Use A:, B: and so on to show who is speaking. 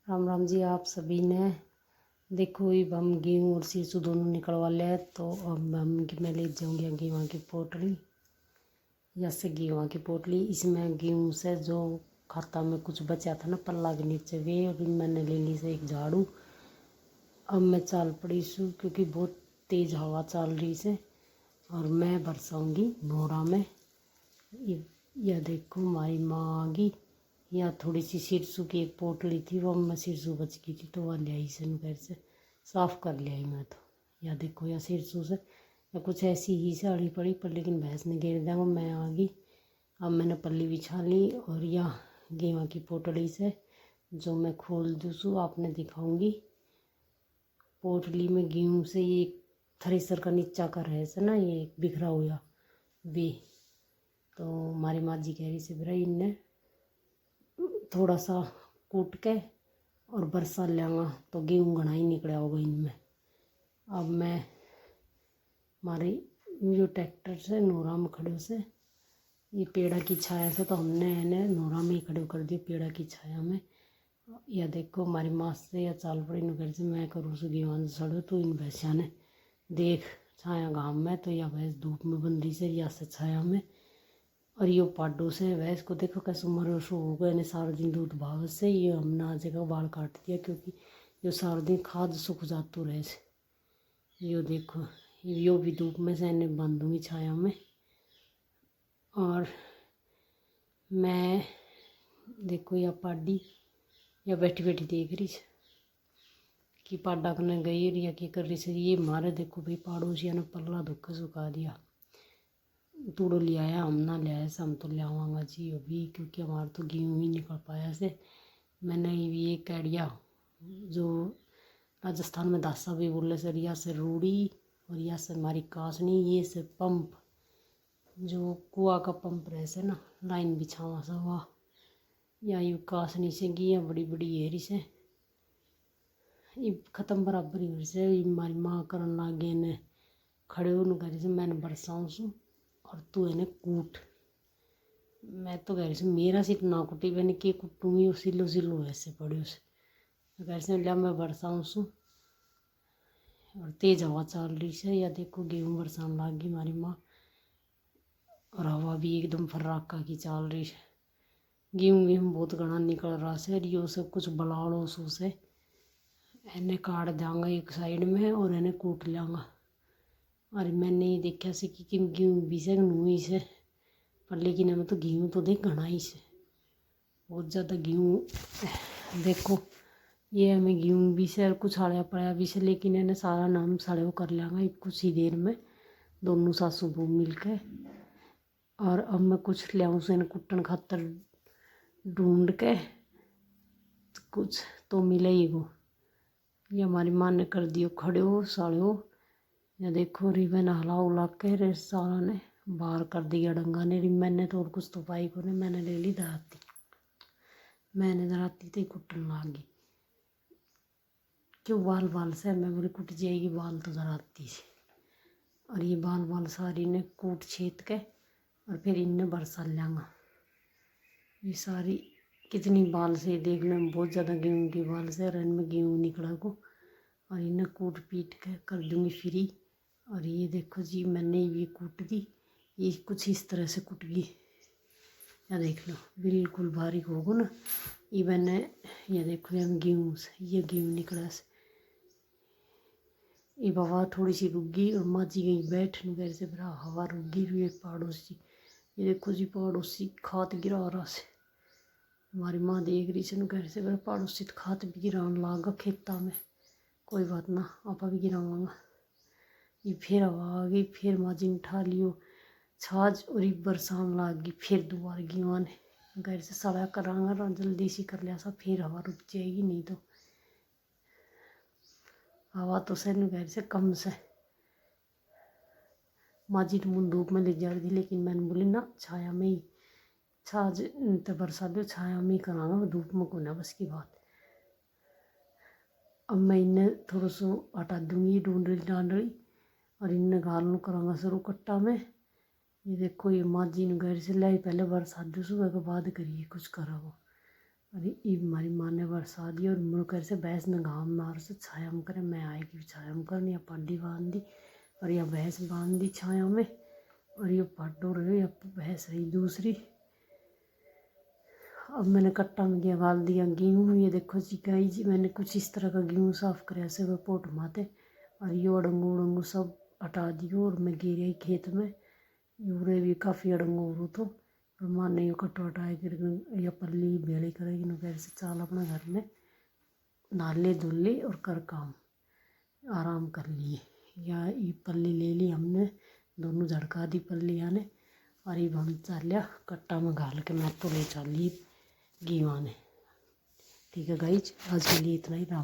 A: राम राम जी आप सभी ने। देखो ये हम गेहूँ और सीसू दोनों निकलवा लिया है, तो अब मैं ले जाऊँगी गेहूँ की पोटली या से गेहूँ की पोटली। इसमें गेहूँ से जो खाता में कुछ बचा था ना पल्ला के नीचे, वे अभी मैंने ले ली से एक झाड़ू। अब मैं चाल पड़ी सू क्योंकि बहुत तेज़ हवा चल रही से, और मैं बरसाऊँगी नोरा में। यह देखो हमारी माँ आ गई। या थोड़ी सी सिरसू की एक पोटली थी, वो मैं सिरसू बच गई थी तो वह ले आई से घर से साफ़ कर ले आई मैं तो। या देखो या सिरसू से या कुछ ऐसी ही साड़ी पड़ी पर, लेकिन भैंस ने घेर दिया। मैं आ गई। अब मैंने पल्ली बिछा ली और यह गेहूँ की पोटली से जो मैं खोल दूँ आपने दिखाऊंगी। पोटली में गेहूँ से ये थ्रेसर का नीचा का रहे से ना, ये बिखरा हुआ वे। तो हमारी माँ जी कह रही से भाई इनने थोड़ा सा कूट के और बरसा लेंगा तो गेहूँ घना ही निकला होगा इनमें। अब मैं हमारी जो ट्रैक्टर से नोरा में खड़े से ये पेड़ा की छाया से, तो हमने इन्हें नोरा में ही खड़े कर दिया पेड़ा की छाया में। या देखो हमारी माँ से या चाल पड़ी न घर से मैं करूँ से गेहूँ सड़ो, तो इन भैंसिया ने देख छाया घाम में, तो यह भैंस धूप में बन रही से या से छाया में। और यो पाडो से भैंस को देखो कैसे उम्र शो हो गए ने सारा दिन दूध भाव से। ये हमने आज जगह बाल काट दिया क्योंकि यो सारा दिन खाद सूख जातू रहे से। यो देखो यो भी धूप में से इन्हें बांधूंगी छाया में। और मैं देखो या पाडी या बैठी बैठी देख रही है कि पाडा करने गई या क्या कर रही से। ये मारे देखो भाई पड़ोसिया ने पल्ला धोखा सुखा दिया। तूड़ो ले आया, हम ना ले आया से, हम तो ले आवांगा जी अभी क्योंकि हमारा तो गेहूँ ही निकल पाया से। मैंने ये कह दिया जो राजस्थान में दासा भी बोले से, रिया से रूड़ी और या से हमारी कासनी, ये से पंप जो कुआ का पंप रहे से ना लाइन बिछावा सा हुआ, या यू कासनी से गिया बड़ी बड़ी हेरी से ये ख़त्म बराबर ही हो से। हमारी माँ करन लाग गए ने खड़े हो घर से मैंने बरसाऊँ सू और तू है कूट। मैं तो घर से मेरा सिर्फ ना कुटी मैंने के कुटूँगी, वो सिलो सिलो ऐसे पड़े उसे घर से लिया मैं बरसाऊँ सू। और तेज़ हवा चल रही से, या देखो गेहूँ बरसान लाग गई हमारी माँ, और हवा भी एकदम फर्राका की चल रही है। गेहूँ बहुत घना निकल रहा से, और यो सब कुछ बलाड़ो सू से इन्हें काट देंगा एक साइड में और इन्हें कूट लेंगा। और मैंने ये देखा से कि गेहूँ भी से नूई से, पर लेकिन हमें तो गेहूँ तो देख घना ही से बहुत ज़्यादा गेहूँ। देखो ये हमें गेहूँ भी से और कुछ आड़िया पड़ाया भी से, लेकिन इन्हें सारा नाम साड़े वो कर लेंगा कुछ ही देर में दोनों सासू बहू मिल के। और अब मैं कुछ ले आऊँ से इन्हें कुट्टन खातर ढूंढ के कुछ तो मिले ही वो। ये हमारी माँ ने कर दियो खड़े हो साड़े हो। या देखो रिबन हला उला के रे सारा ने बाहर कर दिया डंगा ने। रिबन ने तो और कुछ तो पाई को ने, मैंने ले ली दराती। मैंने दराती तो ही कुटन लाग गई क्यों बाल बाल से मैं बोली कुट जाएगी बाल तो दराती से। और ये बाल बाल सारी ने कूट छेद के और फिर इनने बरसा लेंगा। ये सारी कितनी बाल से देखने में बहुत ज़्यादा गेहूँ की बाल से, और इनमें गेहूँ निकला को और इन्हें कूट पीट के कर दूँगी फ्री। और ये देखो जी मैंने ये कूट दी, ये कुछ इस तरह से कुट गई। या देख लो बिल्कुल बारीक होगा ना। ये मैंने ये देखो हम गेहूँ से ये गेहूँ निकला से। ये हवा थोड़ी सी रुक गई और माँ जी गई बैठने घर से बड़ा हवा रुक गई हुई पड़ोसी। ये देखो जी पड़ोसी खाद गिरा रहा से। हमारी माँ देख रही से घर से बड़ा पड़ोसी तो खाद भी गिरान लागा खेता में। कोई बात ना आपा भी गिरावांगा। ये फिर हवा आ गई, फिर माँ जी ने उठा लियो छाछ और एक बरसान लाग गई। फिर दोबारा गेहूँ ने घर से सड़ा करांगा जल्दी सी कर लिया सा, फिर हवा रुक जाएगी। नहीं तो हवा तो सैन घर से कम से माँ जी तो मुँह धूप में ले जा रही थी, लेकिन मैंने बोली ना छाया में ही छाछ तो बरसा दो छाया में ही करांगा धूप में को ना बस की बात। अब मैं इन्हें थोड़ा सा हटा दूँगी ढूंढी डांडली और इन्हें घालू करांगा शुरू कट्टा में। ये देखो ये माँ जी ने घर से लाई पहले बरसात दो सुबह के बाद करिए कुछ करा वो। अरे ये हमारी माँ ने बरसा दी और मुड़कर से भैंस ने घाम मार से छाया में करे, मैं आएगी छाया में करनी, यहाँ पाडी बांध दी और यह भैंस बांध दी छाया में, और ये पाडो रहे, या भैंस रही दूसरी। अब मैंने कट्टा में गया डाल दिया गेहूँ, ये देखो जी गाइस जी, मैंने कुछ इस तरह का गेहूँ साफ़ कराया से वह पोट माते, और ये अड़ंगू उड़ंगू सब हटा दियो, और मैं गिर आई खेत में, यूरे भी काफ़ी अड़ंगू उड़ू तो, और माँ ने यो कट्टो हटाए कर या पल्ली भेड़ी करेगी न, फिर से चाल अपना घर में नाले धुल ली और कर काम आराम कर लिए। या ये पल्ली ले ली हमने, दोनों झड़का दी पल्लियाँ ने, और ये हम चालिया कट्टा में घाल के मैं तो ले चली गीवा ने। ठीक है गाइज, आज के लिए इतना ही। राम।